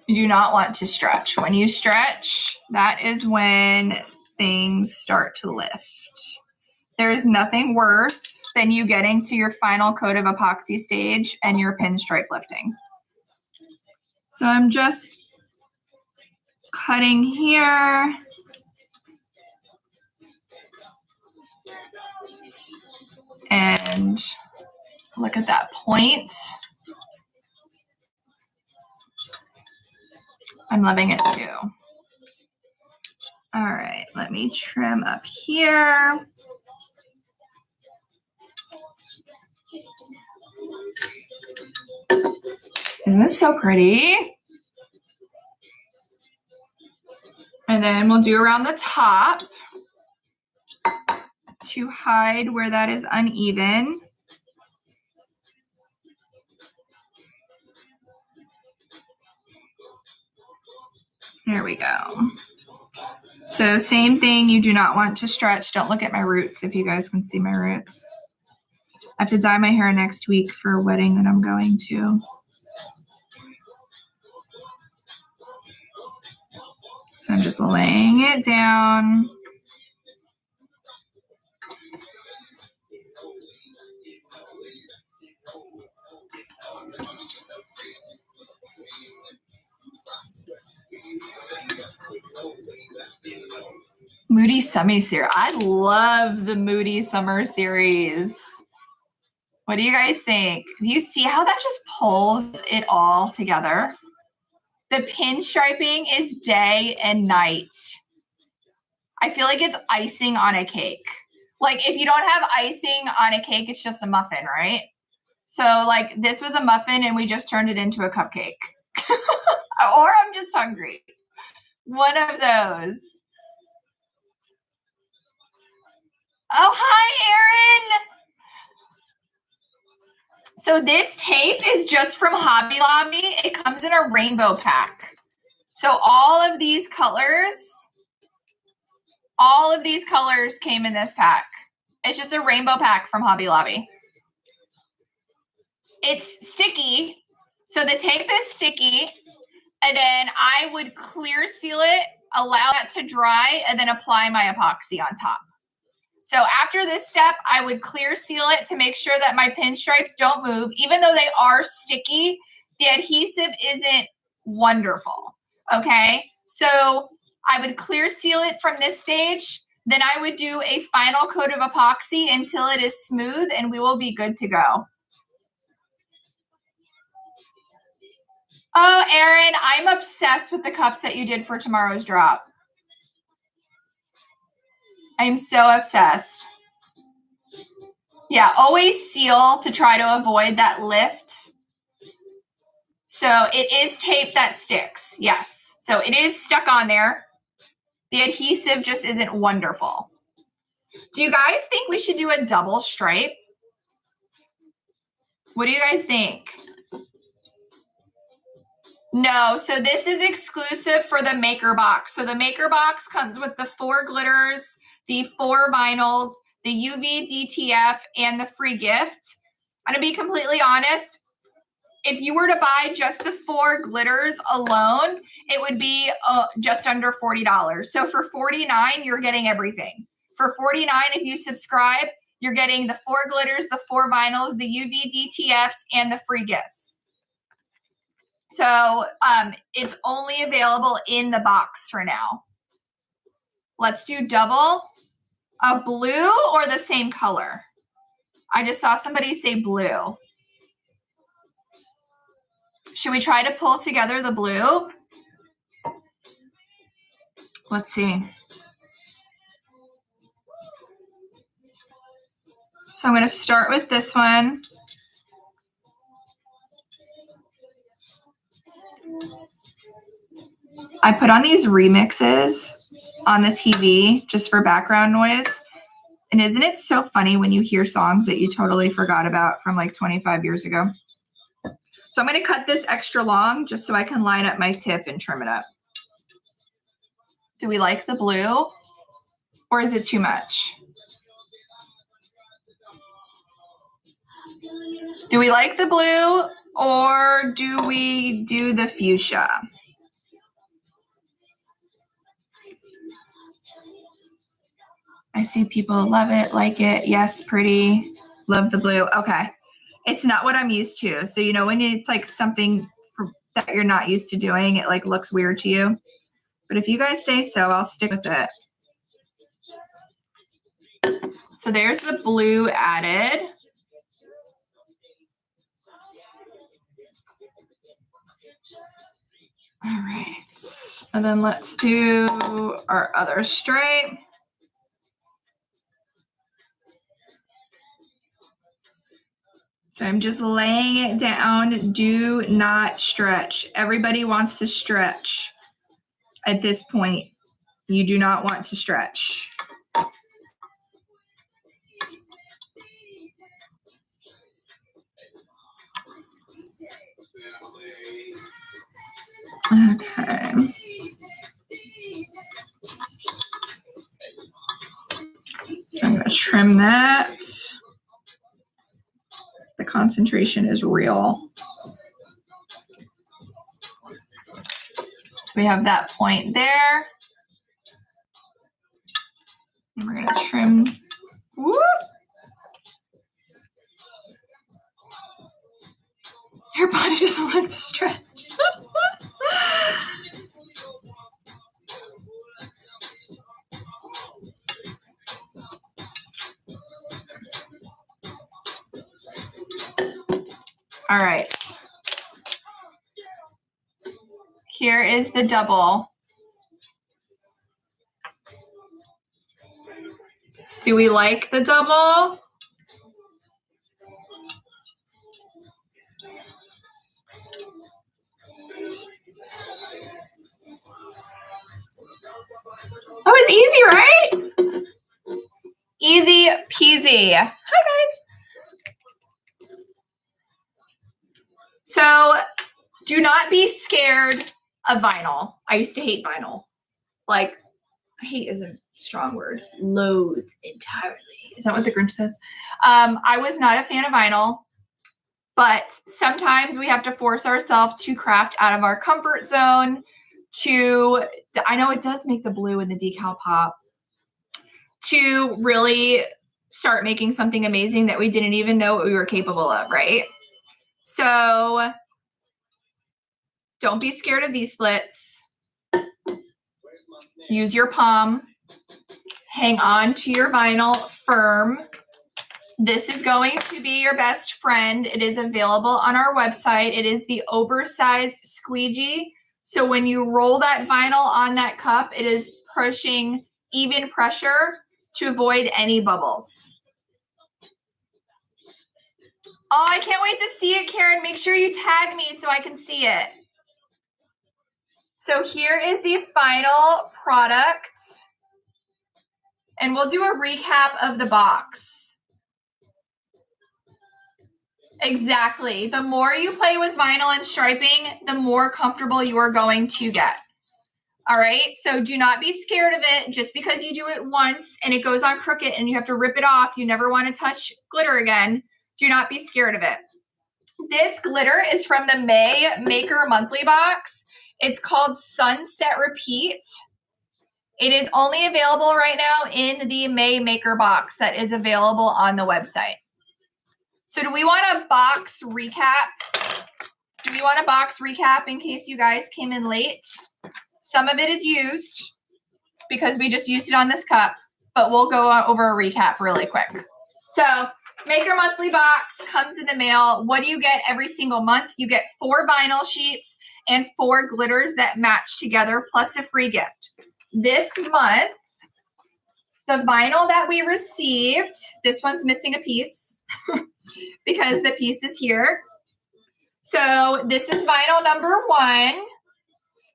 You do not want to stretch. When you stretch, that is when things start to lift. There is nothing worse than you getting to your final coat of epoxy stage and your pinstripe lifting. So I'm just cutting here. And look at that point. I'm loving it too. All right, let me trim up here. Isn't this so pretty? And then we'll do around the top to hide where that is uneven. There we go. So same thing, you do not want to stretch. Don't look at my roots if you guys can see my roots. I have to dye my hair next week for a wedding that I'm going to. So I'm just laying it down. Moody Summer Series. I love the Moody Summer Series. What do you guys think? Do you see how that just pulls it all together? The pinstriping is day and night. I feel like it's icing on a cake. Like if you don't have icing on a cake, it's just a muffin, right? So like this was a muffin and we just turned it into a cupcake. Or I'm just hungry. One of those. Oh, hi, Erin. So this tape is just from Hobby Lobby. It comes in a rainbow pack. So all of these colors came in this pack. It's just a rainbow pack from Hobby Lobby. It's sticky. So the tape is sticky. And then I would clear seal it, allow that to dry, and then apply my epoxy on top. So after this step, I would clear seal it to make sure that my pinstripes don't move. Even though they are sticky, the adhesive isn't wonderful, okay? So I would clear seal it from this stage. Then I would do a final coat of epoxy until it is smooth, and we will be good to go. Oh, Erin, I'm obsessed with the cups that you did for tomorrow's drop. I'm so obsessed. Yeah, always seal to try to avoid that lift. So it is tape that sticks. Yes. So it is stuck on there. The adhesive just isn't wonderful. Do you guys think we should do a double stripe? What do you guys think? No, so this is exclusive for the Maker Box. So the Maker Box comes with the 4 glitters, the 4 vinyls, the UV DTF, and the free gift. I'm going to be completely honest. If you were to buy just the 4 glitters alone, it would be just under $40. So for $49, you're getting everything. For $49, if you subscribe, you're getting the 4 glitters, the 4 vinyls, the UV DTFs, and the free gifts. So it's only available in the box for now. Let's do double. A blue or the same color? I just saw somebody say blue. Should we try to pull together the blue? Let's see. So I'm going to start with this one. I put on these remixes on the TV just for background noise. And isn't it so funny when you hear songs that you totally forgot about from like 25 years ago? So I'm going to cut this extra long just so I can line up my tip and trim it up. Do we like the blue or is it too much? Do we like the blue or do we do the fuchsia? I see people love it, like it. Yes, pretty. Love the blue. Okay. It's not what I'm used to. So, you know, when it's like something that you're not used to doing, it like looks weird to you. But if you guys say so, I'll stick with it. So there's the blue added. All right. And then let's do our other stripe. So I'm just laying it down. Do not stretch. Everybody wants to stretch at this point. You do not want to stretch. Okay. So I'm going to trim that. The concentration is real. So we have that point there. And we're going to trim. Whoop. Your body doesn't like to stretch. All right. Here is the double. Do we like the double? Oh, it's easy, right? Easy peasy. Hi, guys. So do not be scared of vinyl. I used to hate vinyl. Like, hate is a strong word. Loathe entirely. Is that what the Grinch says? I was not a fan of vinyl, but sometimes we have to force ourselves to craft out of our comfort zone I know it does make the blue and the decal pop, to really start making something amazing that we didn't even know what we were capable of, right? So don't be scared of V-splits. Use your palm. Hang on to your vinyl firm. This is going to be your best friend. It is available on our website. It is the oversized squeegee. So when you roll that vinyl on that cup, it is pushing even pressure to avoid any bubbles. Oh, I can't wait to see it, Karen. Make sure you tag me so I can see it. So here is the final product. And we'll do a recap of the box. Exactly. The more you play with vinyl and striping, the more comfortable you are going to get. All right. So do not be scared of it. Just because you do it once and it goes on crooked and you have to rip it off, you never want to touch glitter again. Do not be scared of it. This glitter is from the May Maker Monthly Box. It's called Sunset Repeat. It is only available right now in the May Maker box that is available on the website. So do we want a box recap? Do we want a box recap in case you guys came in late? Some of it is used because we just used it on this cup, but we'll go over a recap really quick. So Maker Monthly Box comes in the mail. What do you get every single month? You get 4 vinyl sheets and 4 glitters that match together, plus a free gift. This month, the vinyl that we received, this one's missing a piece because the piece is here. So this is vinyl number 1.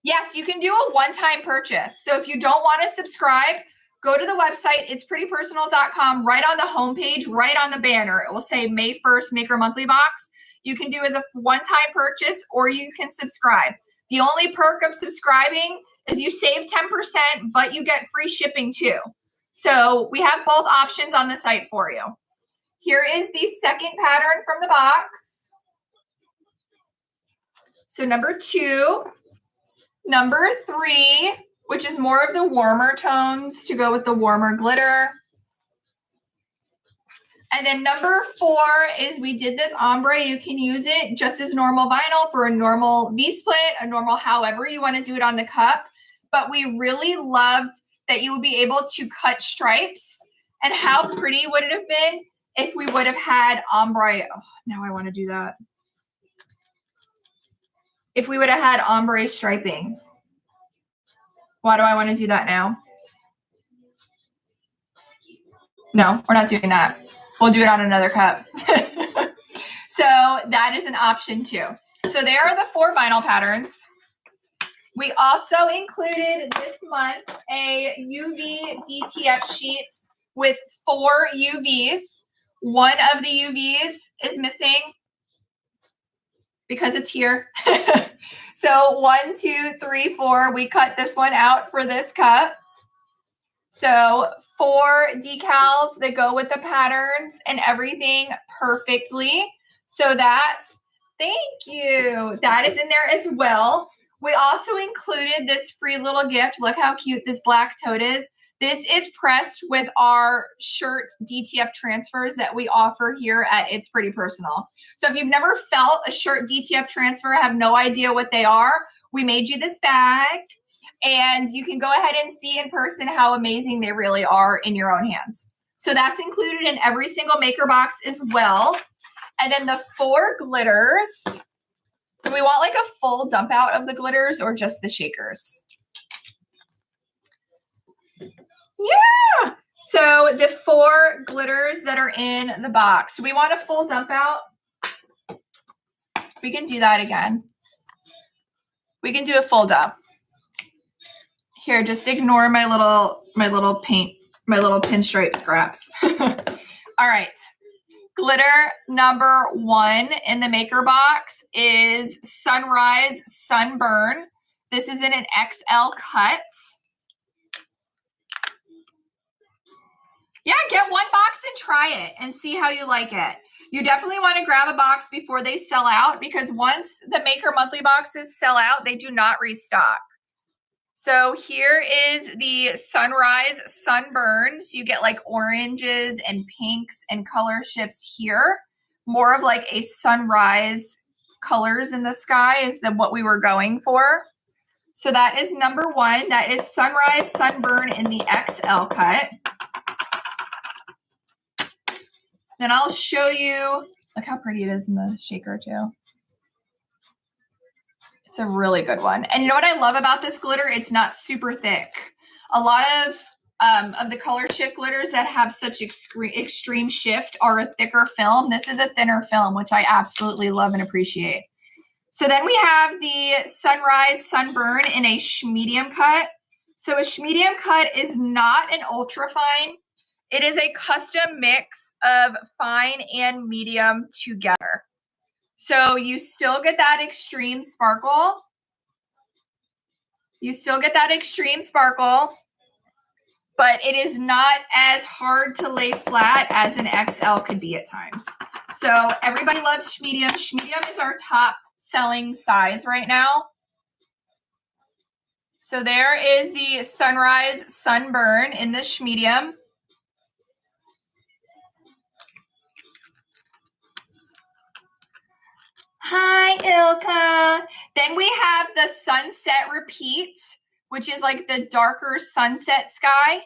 Yes, you can do a one-time purchase. So if you don't want to subscribe, go to the website. It's prettypersonal.com. Right on the homepage, right on the banner, it will say May 1st Maker Monthly Box. You can do as a one-time purchase or you can subscribe. The only perk of subscribing is you save 10%, but you get free shipping too. So we have both options on the site for you. Here is the second pattern from the box. So number 2, number 3, which is more of the warmer tones to go with the warmer glitter. And then number 4 is we did this ombre. You can use it just as normal vinyl for a normal V-split, a normal however you want to do it on the cup. But we really loved that you would be able to cut stripes. And how pretty would it have been if we would have had ombre? Oh, now I want to do that. If we would have had ombre striping. Why do I want to do that now? No, we're not doing that. We'll do it on another cup. So that is an option too. So there are the 4 vinyl patterns. We also included this month a UV DTF sheet with 4 UVs. One of the UVs is missing because it's here. So 1, 2, 3, 4. We cut this one out for this cup. So 4 decals that go with the patterns and everything perfectly. So that, thank you. That is in there as well. We also included this free little gift. Look how cute this black tote is. This is pressed with our shirt DTF transfers that we offer here at It's Pretty Personal. So if you've never felt a shirt DTF transfer, have no idea what they are, we made you this bag. And you can go ahead and see in person how amazing they really are in your own hands. So that's included in every single maker box as well. And then the 4 glitters. Do we want like a full dump out of the glitters or just the shakers? Yeah. So the 4 glitters that are in the box. Do we want a full dump out? We can do that again. We can do a full dump. Here, just ignore my little pinstripe scraps. All right. Glitter number 1 in the maker box is Sunrise Sunburn. This is in an XL cut. Yeah, get 1 box and try it and see how you like it. You definitely want to grab a box before they sell out, because once the Maker monthly boxes sell out, they do not restock. So here is the Sunrise Sunburns. You get like oranges and pinks and color shifts here. More of like a sunrise colors in the sky is than what we were going for. So that is number 1. That is Sunrise Sunburn in the XL cut. Then I'll show you, look how pretty it is in the shaker too. It's a really good one. And you know what I love about this glitter? It's not super thick. A lot of the color shift glitters that have such extreme shift are a thicker film. This is a thinner film, which I absolutely love and appreciate. So then we have the Sunrise Sunburn in a medium cut. So a medium cut is not an ultra fine. It is a custom mix of fine and medium together. So you still get that extreme sparkle. You still get that extreme sparkle, but it is not as hard to lay flat as an XL could be at times. So everybody loves medium. Medium is our top selling size right now. So there is the Sunrise Sunburn in the medium. Hi, Ilka. Then we have the Sunset Repeat, which is like the darker sunset sky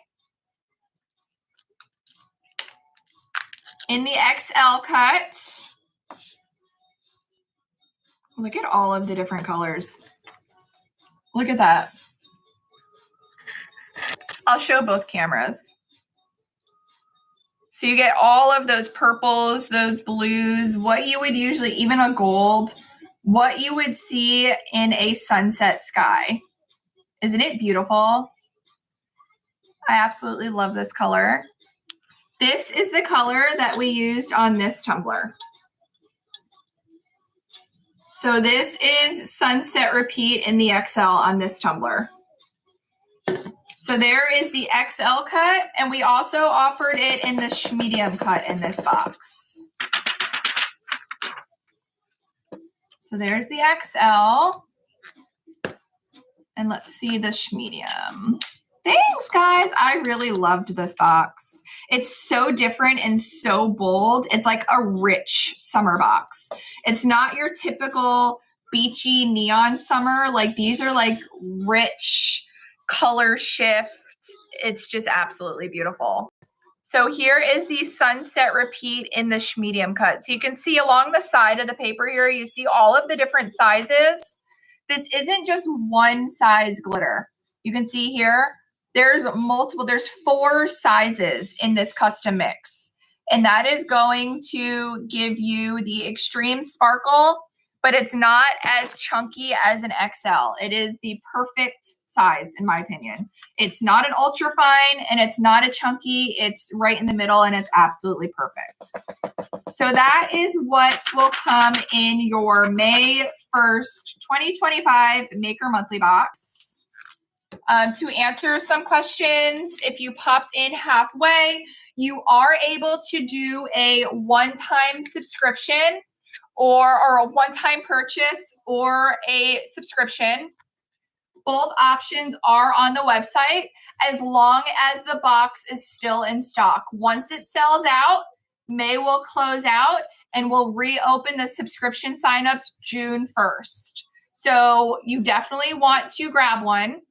in the XL cut. Look at all of the different colors. Look at that. I'll show both cameras. So you get all of those purples, those blues, what you would usually, even a gold, what you would see in a sunset sky. Isn't it beautiful? I absolutely love this color. This is the color that we used on this tumbler. So this is Sunset Repeat in the XL on this tumbler. So there is the XL cut, and we also offered it in the medium cut in this box. So there's the XL. And let's see the medium. Thanks, guys. I really loved this box. It's so different and so bold. It's like a rich summer box. It's not your typical beachy neon summer. Like these are like rich color shift. It's just absolutely beautiful. So here is the Sunset Repeat in the medium cut. So you can see along the side of the paper here, you see all of the different sizes. This isn't just one size glitter. You can see here, there's 4 sizes in this custom mix. And that is going to give you the extreme sparkle, but it's not as chunky as an XL. It is the perfect size, in my opinion. It's not an ultra fine and it's not a chunky. It's right in the middle and it's absolutely perfect. So that is what will come in your May 1st, 2025 Maker Monthly box. To answer some questions, if you popped in halfway, you are able to do a one-time subscription or a one-time purchase or a subscription. Both options are on the website as long as the box is still in stock. Once it sells out, May will close out and we'll reopen the subscription signups June 1st. So you definitely want to grab one.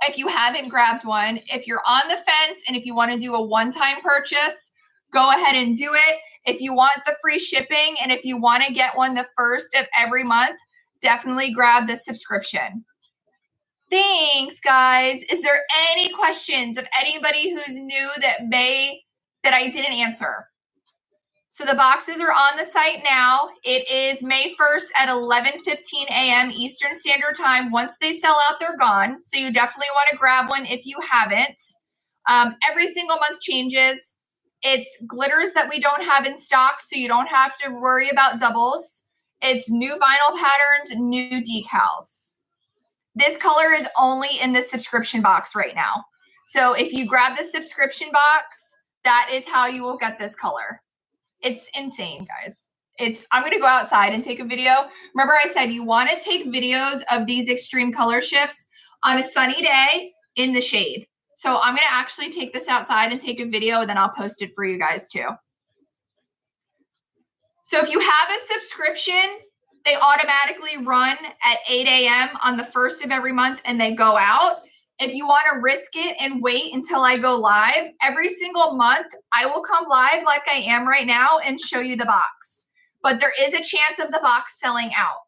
If you haven't grabbed one, if you're on the fence and if you want to do a one-time purchase, go ahead and do it. If you want the free shipping and if you want to get one the first of every month, definitely grab the subscription. Thanks, guys. Is there any questions of anybody who's new that I didn't answer? So the boxes are on the site now. It is May 1st at 11:15 a.m. Eastern Standard Time. Once they sell out, they're gone. So you definitely want to grab one if you haven't. Every single month changes. It's glitters that we don't have in stock, so you don't have to worry about doubles. It's new vinyl patterns, new decals. This color is only in the subscription box right now. So if you grab the subscription box, that is how you will get this color. It's insane, guys. I'm going to go outside and take a video. Remember I said you want to take videos of these extreme color shifts on a sunny day in the shade. So I'm going to actually take this outside and take a video, and then I'll post it for you guys too. So if you have a subscription, they automatically run at 8 a.m. on the 1st of every month and they go out. If you want to risk it and wait until I go live, every single month, I will come live like I am right now and show you the box. But there is a chance of the box selling out.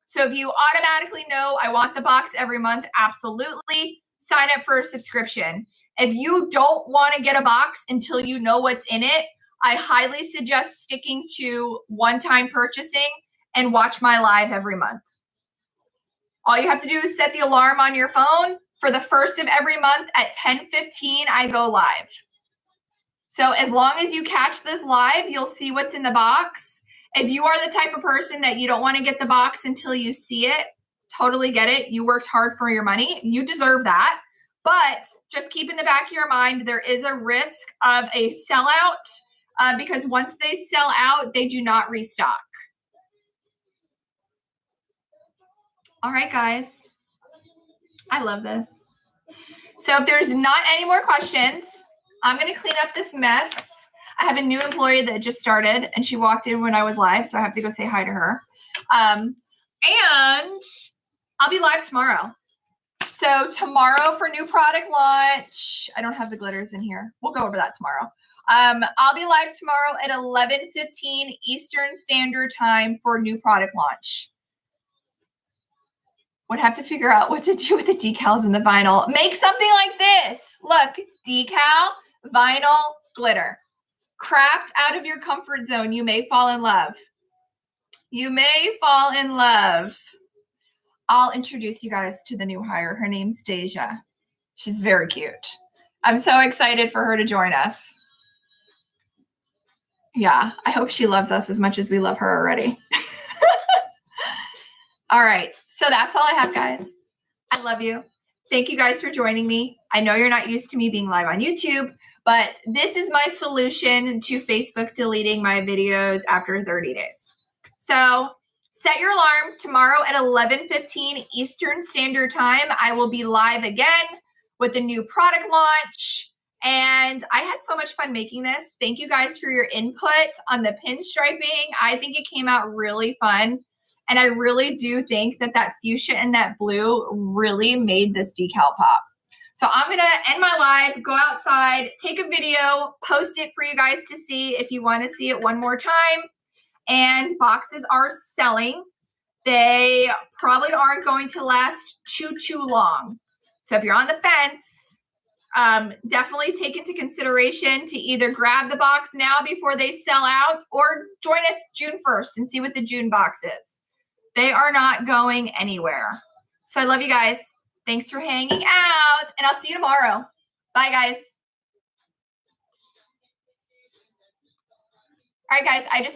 So if you automatically know I want the box every month, absolutely sign up for a subscription. If you don't want to get a box until you know what's in it, I highly suggest sticking to one-time purchasing and watch my live every month. All you have to do is set the alarm on your phone. For the 1st of every month at 10:15, I go live. So as long as you catch this live, you'll see what's in the box. If you are the type of person that you don't want to get the box until you see it, totally get it. You worked hard for your money. You deserve that. But just keep in the back of your mind, there is a risk of a sellout because once they sell out, they do not restock. All right, guys. I love this. So if there's not any more questions, I'm going to clean up this mess. I have a new employee that just started, and she walked in when I was live, so I have to go say hi to her. And I'll be live tomorrow. So tomorrow for new product launch, I don't have the glitters in here. We'll go over that tomorrow. I'll be live tomorrow at 11:15 Eastern Standard Time for new product launch. Would have to figure out what to do with the decals and the vinyl. Make something like this. Look, decal, vinyl, glitter. Craft out of your comfort zone. You may fall in love. You may fall in love. I'll introduce you guys to the new hire. Her name's Deja. She's very cute. I'm so excited for her to join us. Yeah, I hope she loves us as much as we love her already. All right, so that's all I have, guys. I love you. Thank you guys for joining me. I know you're not used to me being live on YouTube, but this is my solution to Facebook deleting my videos after 30 days. So set your alarm tomorrow at 11:15 Eastern Standard Time. I will be live again with a new product launch. And I had so much fun making this. Thank you guys for your input on the pinstriping. I think it came out really fun. And I really do think that that fuchsia and that blue really made this decal pop. So I'm going to end my live, go outside, take a video, post it for you guys to see if you want to see it one more time. And boxes are selling. They probably aren't going to last too long. So if you're on the fence, definitely take into consideration to either grab the box now before they sell out or join us June 1st and see what the June box is. They are not going anywhere. So I love you guys. Thanks for hanging out, and I'll see you tomorrow. Bye, guys. All right, guys, I just